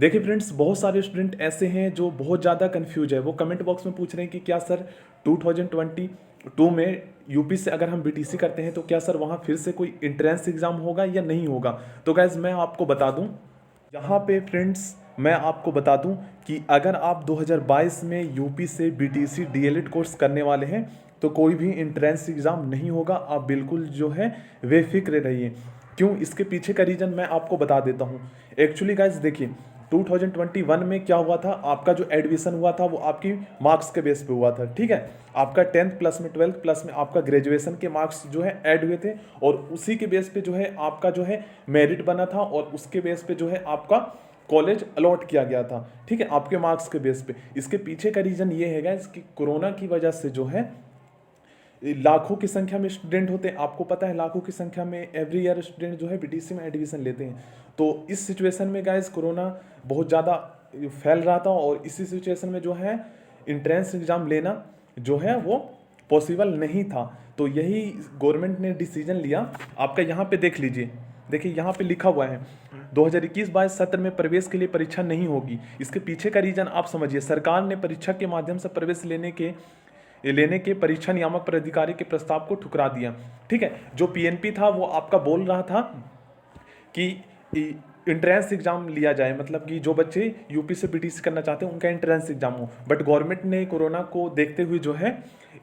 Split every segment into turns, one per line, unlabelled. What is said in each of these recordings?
देखिए फ्रेंड्स, बहुत सारे स्टूडेंट ऐसे हैं जो बहुत ज़्यादा कंफ्यूज है। वो कमेंट बॉक्स में पूछ रहे हैं कि क्या सर 2022 में यूपी से अगर हम बीटीसी करते हैं तो क्या सर वहाँ फिर से कोई एंट्रेंस एग्ज़ाम होगा या नहीं होगा। तो गाइज मैं आपको बता दूं, यहाँ पे फ्रेंड्स मैं आपको बता दूं कि अगर आप 2022 में यूपी से बीटीसी डीएलएड कोर्स करने वाले हैं तो कोई भी एंट्रेंस एग्ज़ाम नहीं होगा। आप बिल्कुल जो है बेफिक्र रहिए। क्यों, इसके पीछे का रीज़न मैं आपको बता देता हूँ। एक्चुअली गाइज देखिए, 2021 में क्या हुआ था, आपका जो एडमिशन हुआ था वो आपकी मार्क्स के बेस पे हुआ था। ठीक है, आपका 10th प्लस में 12th प्लस में आपका ग्रेजुएशन के मार्क्स जो है ऐड हुए थे और उसी के बेस पे जो है आपका जो है मेरिट बना था और उसके बेस पे जो है आपका कॉलेज अलॉट किया गया था। ठीक है, आपके मार्क्स के बेस पे। इसके पीछे का रीज़न ये है गाइस कि कोरोना की वजह से जो है लाखों की संख्या में स्टूडेंट होते हैं। आपको पता है लाखों की संख्या में एवरी ईयर स्टूडेंट जो है बीटीसी में एडमिशन लेते हैं। तो इस सिचुएशन में गाइस कोरोना बहुत ज़्यादा फैल रहा था और इसी सिचुएशन में जो है इंट्रेंस एग्ज़ाम लेना जो है वो पॉसिबल नहीं था। तो यही गवर्नमेंट ने डिसीजन लिया। आपका यहाँ पे देख लीजिए, देखिए यहाँ पे लिखा हुआ है 2021-22 सत्र में प्रवेश के लिए परीक्षा नहीं होगी। इसके पीछे का रीजन आप समझिए। सरकार ने परीक्षा के माध्यम से प्रवेश लेने के परीक्षा नियामक प्राधिकारी के प्रस्ताव को ठुकरा दिया। ठीक है, जो पीएनपी था वो आपका बोल रहा था कि इंट्रेंस एग्जाम लिया जाए, मतलब कि जो बच्चे यूपी से बीटीसी करना चाहते हैं उनका इंट्रेंस एग्जाम हो। बट गवर्नमेंट ने कोरोना को देखते हुए जो है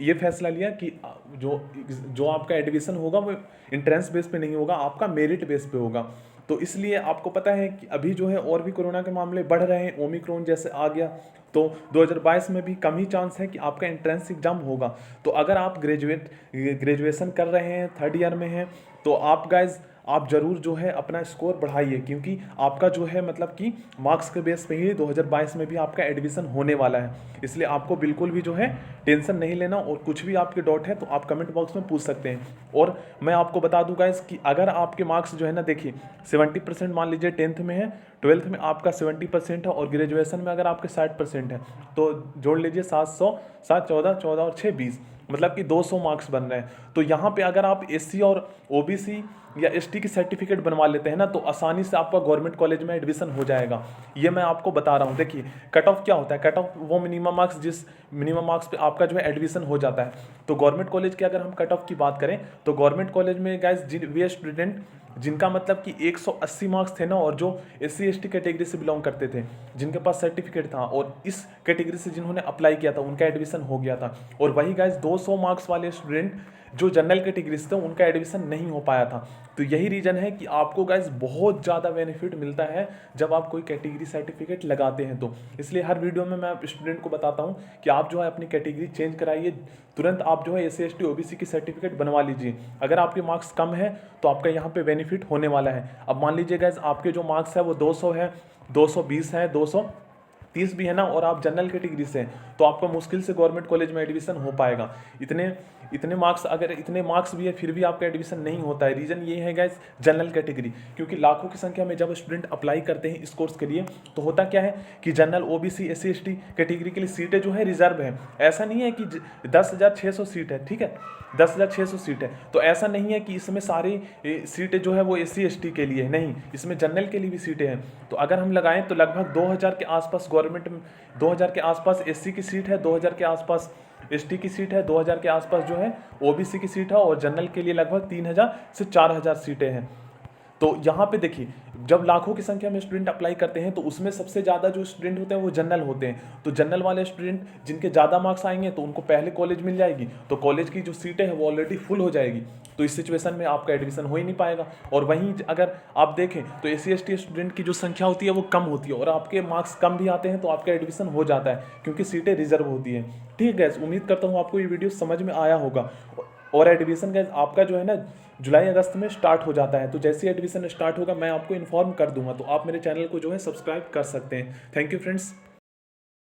ये फैसला लिया कि जो आपका एडमिशन होगा वो इंट्रेंस बेस पे नहीं होगा, आपका मेरिट बेस पे होगा। तो इसलिए आपको पता है कि अभी जो है और भी कोरोना के मामले बढ़ रहे हैं, ओमिक्रॉन जैसे आ गया। तो 2022 में भी कम ही चांस है कि आपका एंट्रेंस एग्जाम होगा। तो अगर आप ग्रेजुएशन कर रहे हैं, थर्ड ईयर में हैं, तो आप गाइज आप जरूर जो है अपना स्कोर बढ़ाइए, क्योंकि आपका जो है मतलब कि मार्क्स के बेस पे ही 2022 में भी आपका एडमिशन होने वाला है। इसलिए आपको बिल्कुल भी जो है टेंशन नहीं लेना और कुछ भी आपके डाउट है तो आप कमेंट बॉक्स में पूछ सकते हैं। और मैं आपको बता दूंगा गाइस कि अगर आपके मार्क्स जो है ना, देखिए 70% मान लीजिए 10th में है, 12th में आपका 70% है और ग्रेजुएशन में अगर आपके 60% है तो जोड़ लीजिए 700, 7 14 14 और 6 20, मतलब कि 200 मार्क्स बन रहे हैं। तो यहाँ पे अगर आप एससी और ओबीसी या एसटी की सर्टिफिकेट बनवा लेते हैं ना तो आसानी से आपका गवर्नमेंट कॉलेज में एडमिशन हो जाएगा। ये मैं आपको बता रहा हूँ। देखिए कट ऑफ क्या होता है, कट ऑफ वो मिनिमम मार्क्स, जिस मिनिमम मार्क्स पे आपका जो है एडमिशन हो जाता है। तो गवर्नमेंट कॉलेज की अगर हम कट ऑफ की बात करें तो गवर्नमेंट कॉलेज में गाइस वे स्टूडेंट जिनका मतलब कि 180 मार्क्स थे ना और जो एससी एसटी कैटेगरी से बिलोंग करते थे, जिनके पास सर्टिफिकेट था और इस कैटेगरी से जिन्होंने अप्लाई किया था उनका एडमिशन हो गया था। और वही गाइस 200 मार्क्स वाले स्टूडेंट जो जनरल कैटेगरी से थे उनका एडमिशन नहीं हो पाया था। तो यही रीज़न है कि आपको गाइस बहुत ज़्यादा बेनिफिट मिलता है जब आप कोई कैटेगरी सर्टिफिकेट लगाते हैं। तो इसलिए हर वीडियो में मैं स्टूडेंट को बताता हूँ कि आप जो है अपनी कैटेगरी चेंज कराइए, तुरंत आप जो है एससी एसटी ओबीसी की सर्टिफिकेट बनवा लीजिए। अगर आपके मार्क्स कम है तो आपका यहाँ पे बेनिफिट होने वाला है। अब मान लीजिए गाइस आपके जो मार्क्स है वो 200 है, 220 है, 230 भी है ना, और आप जनरल कैटेगरी से हैं तो आपका मुश्किल से गवर्नमेंट कॉलेज में एडमिशन हो पाएगा। इतने मार्क्स, अगर इतने मार्क्स भी है फिर भी आपका एडमिशन नहीं होता है। रीज़न ये है गाइस जनरल कैटेगरी, क्योंकि लाखों की संख्या में जब स्टूडेंट अप्लाई करते हैं इस कोर्स के लिए तो होता क्या है कि general OBC SC ST category के लिए सीटें जो है रिजर्व है। ऐसा नहीं है कि 10,600 सीट है, ठीक है, 10,600 सीट है। तो ऐसा नहीं है कि इसमें सारी सीटें जो है वो एससी एसटी के लिए, नहीं, इसमें जनरल के लिए भी सीटें हैं। तो अगर हम लगाएं तो लगभग 2000 के आसपास गवर्नमेंट में 2000 के आसपास एससी की सीट है, 2000 के आसपास एसटी की सीट है, 2000 के आसपास जो है ओबीसी की सीट है और जनरल के लिए लगभग 3000 से 4000 सीटें हैं। तो यहाँ पे देखिए जब लाखों की संख्या में स्टूडेंट अप्लाई करते हैं तो उसमें सबसे ज़्यादा जो स्टूडेंट होते हैं वो जनरल होते हैं। तो जनरल वाले स्टूडेंट जिनके ज़्यादा मार्क्स आएंगे तो उनको पहले कॉलेज मिल जाएगी, तो कॉलेज की जो सीटें हैं वो ऑलरेडी फुल हो जाएगी। तो इस सिचुएशन में आपका एडमिशन हो ही नहीं पाएगा। और वहीं अगर आप देखें तो एससी एसटी स्टूडेंट की जो संख्या होती है वो कम होती है और आपके मार्क्स कम भी आते हैं तो आपका एडमिशन हो जाता है, क्योंकि सीटें रिजर्व होती हैं। ठीक है, उम्मीद करता हूँ आपको ये वीडियो समझ में आया होगा। और एडमिशन का आपका जो है ना जुलाई अगस्त में स्टार्ट हो जाता है। तो जैसे एडमिशन स्टार्ट होगा मैं आपको इन्फॉर्म कर दूंगा, तो आप मेरे चैनल को जो है सब्सक्राइब कर सकते हैं। Thank you friends.